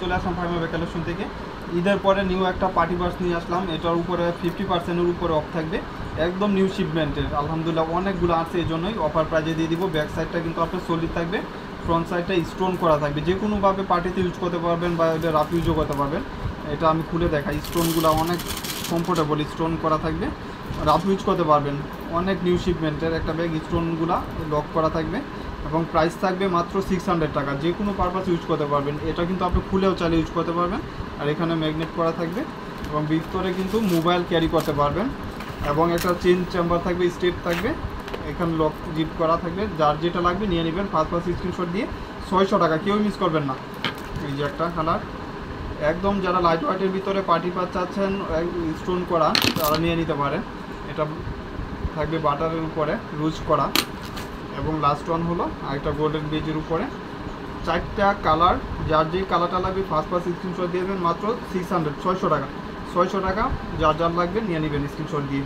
চলে আসলাম ফাইমাবে কালেকশন থেকে। ঈদের পরে নিউ একটা পার্টি পার্স নিয়ে আসলাম, এটার উপরে 50%-এর উপরে অফ থাকবে, একদম নিউ শিপমেন্টের। আলহামদুলিল্লাহ অনেকগুলো আছে, এই জন্যই অফার প্রাইজে দিয়ে দিব। ব্যাক সাইডটা কিন্তু আপনার সলিড থাকবে, ফ্রন্ট সাইডটা স্টোন করা থাকবে, যে কোনোভাবে পার্টিতে ইউজ করতে পারবেন বা এটা রাফ ইউজও করতে পারবেন। এটা আমি খুলে দেখাই, স্টোনগুলো অনেক কমফোর্টেবল, স্টোন করা থাকবে, রাফ ইউজ করতে পারবেন। অনেক নিউ শিপমেন্টের একটা ব্যাগ, স্টোনগুলো লক করা থাকবে এবং প্রাইস থাকবে মাত্র 600 টাকা। যে কোনো পারপাস ইউজ করতে পারবেন, এটা কিন্তু আপনি খুলেও চাইলে ইউজ করতে পারবেন। আর এখানে ম্যাগনেট করা থাকবে এবং ভিতরে কিন্তু মোবাইল ক্যারি করতে পারবেন এবং একটা চেন চেম্বার থাকবে, স্টেপ থাকবে, এখানে লক জিপ করা থাকবে। যার যেটা লাগবে নিয়ে নেবেন, ফার্স্ট স্ক্রিনশট দিয়ে। 600 টাকা, কেউ মিস করবেন না। এই যে একটা কালার, একদম যারা লাইট ওয়েটের ভিতরে পার্টি পাস চাচ্ছেন স্টোন করা, তারা নিয়ে নিতে পারেন। এটা থাকবে বাটারের উপরে রুজ করা এবং লাস্ট ওয়ান হলো আরেকটা গোল্ডেন বেজের উপরে। 4টা কালার, যার যেই কালারটা লাগবে ফার্স্ট স্ক্রিনশট দিয়ে দেবেন। মাত্র 600 টাকা, 600 টাকা। যার যার লাগবে নিয়ে নেবেন স্ক্রিনশট দিয়ে।